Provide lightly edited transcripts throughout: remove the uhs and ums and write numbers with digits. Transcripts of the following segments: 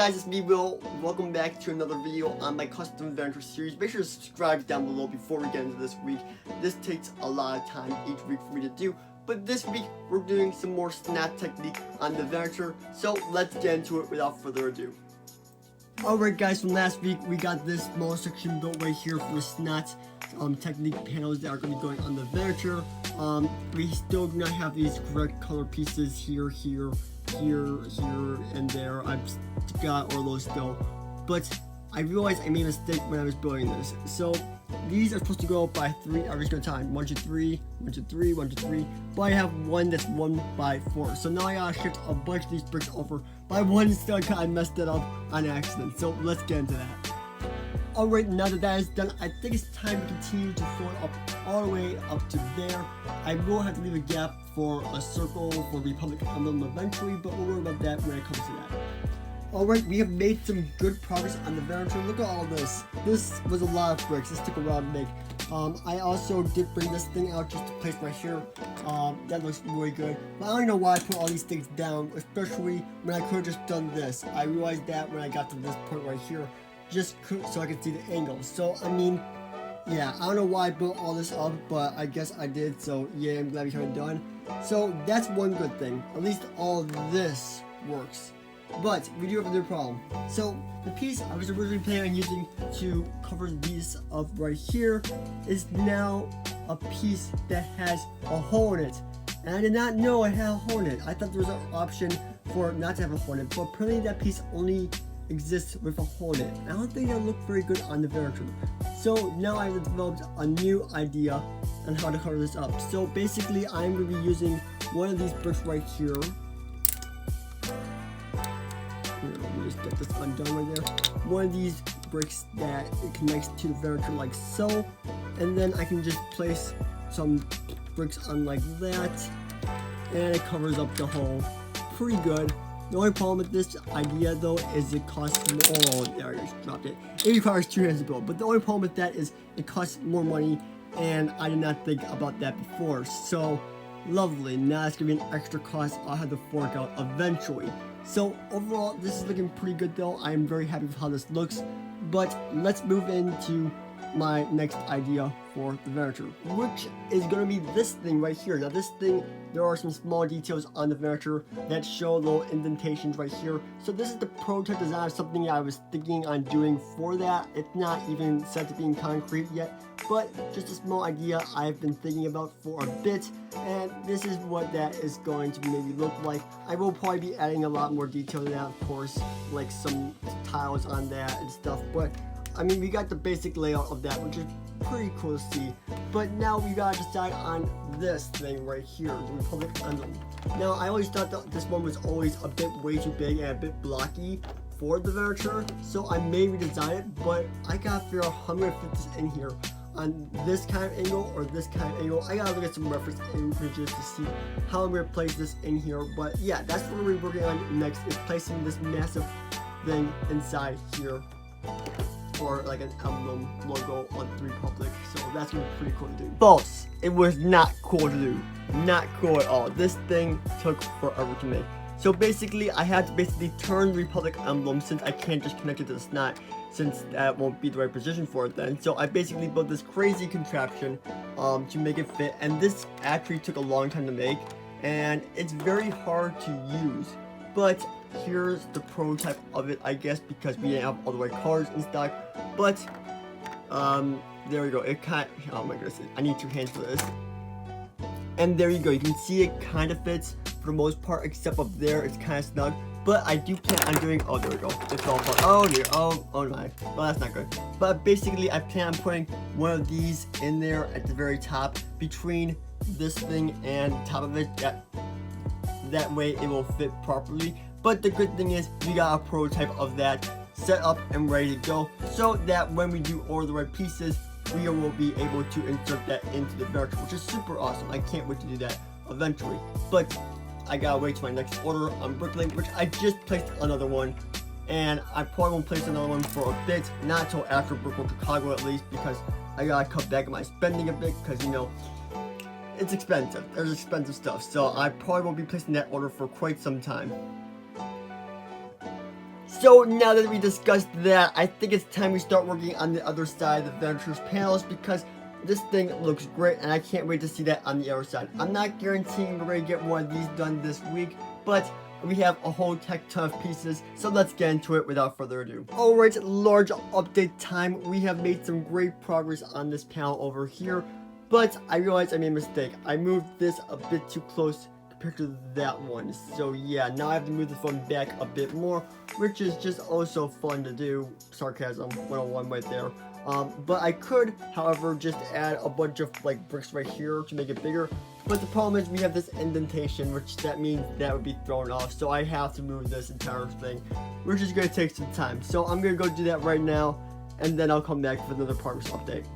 guys, it's me, Will. Welcome back to another video on my custom Venator series. Make sure to subscribe down below before we get into this week. This takes a lot of time each week for me to do, but this week we're doing some more snap technique on the Venator, so let's get into it without further ado. Alright guys, from last week we got this small section built right here for the snot technique panels that are going to be going on the Venator. We still do not have these correct color pieces here, and there. I've got all those still, but I realized I made a mistake when I was building this. So these are supposed to go by 3 every single time. 1, 2, 3, 1, 2, 3, 1, 2, 3. But I have one that's 1 by 4. So now I gotta shift a bunch of these bricks over by 1 instead because I messed it up on accident. So let's get into that. Alright, now that is done, I think it's time to continue to fill it up all the way up to there. I will have to leave a gap for a circle for Republic emblem eventually, but we'll worry about that when it comes to that. Alright, we have made some good progress on the Venator. Look at all this. This was a lot of bricks. This took a while to make. I also did bring this thing out just to place right here. That looks really good. But I don't know why I put all these things down, especially when I could have just done this. I realized that when I got to this point right here, just so I could see the angle. So I mean, yeah, I don't know why I built all this up, but I guess I did. So yeah, I'm glad we got it done. So that's one good thing. At least all this works. But we do have another problem. So the piece I was originally planning on using to cover these up right here is now a piece that has a hole in it. And I did not know it had a hole in it. I thought there was an option for it not to have a hole in it, but apparently that piece only exists with a hole in it. I don't think that looked very good on the Venator. So now I've developed a new idea on how to cover this up. So basically I'm going to be using one of these bricks right here. Let me just get this undone right there. One of these bricks that it connects to the Venator like so. And then I can just place some bricks on like that. And it covers up the hole pretty good. The only problem with this idea though is it costs more. Oh, there I just dropped it. It requires 2 hands to build, but the only problem with that is it costs more money, and I did not think about that before. So lovely. Now it's gonna be an extra cost I'll have to fork out eventually. So overall, this is looking pretty good though. I am very happy with how this looks. But let's move into my next idea for the Venator, which is going to be this thing right here. Now this thing, there are some small details on the Venator that show little indentations right here. So this is the prototype design of something I was thinking on doing for that. It's not even set to being concrete yet, but just a small idea I've been thinking about for a bit, and this is what that is going to maybe look like. I will probably be adding a lot more detail to that, of course, like some tiles on that and stuff, but I mean, we got the basic layout of that, which is pretty cool to see. But now we gotta decide on this thing right here, the Republic emblem. Now, I always thought that this one was always a bit way too big and a bit blocky for the Venator, so I may redesign it, but I gotta figure out how I'm gonna fit this in here. On this kind of angle or this kind of angle. I gotta look at some reference images to see how I'm gonna place this in here. But yeah, that's what we're working on next, is placing this massive thing inside here, or like an emblem logo on the Republic. So that's gonna be pretty cool to do. False. It was not cool to do. Not cool at all. This thing took forever to make. So basically, I had to basically turn the Republic emblem, since I can't just connect it to the snot, since that won't be the right position for it then. So I basically built this crazy contraption to make it fit, and this actually took a long time to make, and it's very hard to use. But here's the prototype of it, I guess, because we didn't have all the right colors in stock. But there we go. It kind of, oh my goodness, I need 2 hands for this. And there you go. You can see it kind of fits for the most part, except up there it's kind of snug. But I do plan on doing, oh there we go, it fell apart. Oh dear, oh my, well that's not good. But basically I plan on putting one of these in there at the very top, between this thing and top of it. That way it will fit properly. But the good thing is we got a prototype of that set up and ready to go, so that when we do order the right pieces, we will be able to insert that into the Venator, which is super awesome. I can't wait to do that eventually. But I gotta wait to my next order on Bricklink, which I just placed another one, and I probably won't place another one for a bit, not until after Bricklink Chicago at least, because I gotta cut back on my spending a bit, because you know, it's expensive. There's expensive stuff, so I probably won't be placing that order for quite some time. So now that we discussed that, I think it's time we start working on the other side of the Venator's panels, because this thing looks great and I can't wait to see that on the other side. I'm not guaranteeing we're going to get one of these done this week, but we have a whole tech ton of pieces, so let's get into it without further ado. Alright, large update time. We have made some great progress on this panel over here, but I realized I made a mistake. I moved this a bit too close compared to that one. So yeah, now I have to move the phone back a bit more, which is just also fun to do. Sarcasm 101 right there. But I could, however, just add a bunch of like bricks right here to make it bigger. But the problem is we have this indentation, which that means that would be thrown off. So I have to move this entire thing, which is going to take some time. So I'm going to go do that right now, and then I'll come back for another progress update.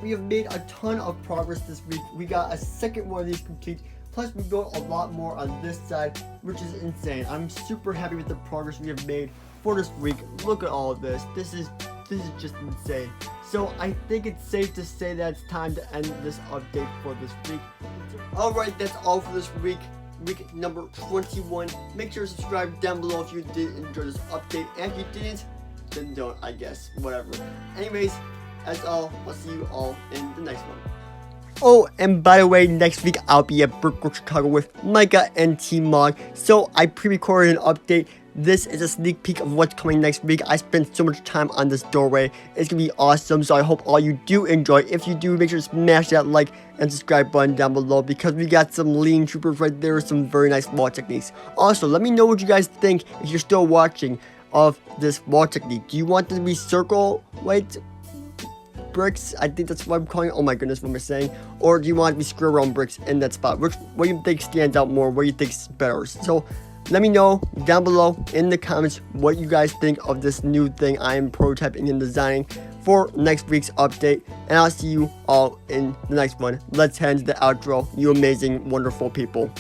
We have made a ton of progress this week. We got a second one of these complete. Plus, we built a lot more on this side, which is insane. I'm super happy with the progress we have made for this week. Look at all of this. This is just insane. So I think it's safe to say that it's time to end this update for this week. Alright, that's all for this week. Week number 21. Make sure to subscribe down below if you did enjoy this update. And if you didn't, then don't, I guess. Whatever. Anyways, that's all. I'll see you all in the next one. Oh, and by the way, next week I'll be at Brickwork Chicago with Micah and T-Mog. So I pre-recorded an update. This is a sneak peek of what's coming next week. I spent so much time on this doorway. It's going to be awesome. So I hope all you do enjoy. If you do, make sure to smash that like and subscribe button down below, because we got some lean troopers right there. Some very nice wall techniques. Also, let me know what you guys think if you're still watching of this wall technique. Do you want them to be circle white bricks? I think that's what I'm calling it. Oh my goodness, what am I saying? Or do you want to be square round bricks in that spot? What do you think stands out more? What do you think is better? So let me know down below in the comments what you guys think of this new thing I am prototyping and designing for next week's update. And I'll see you all in the next one. Let's head into the outro, you amazing, wonderful people.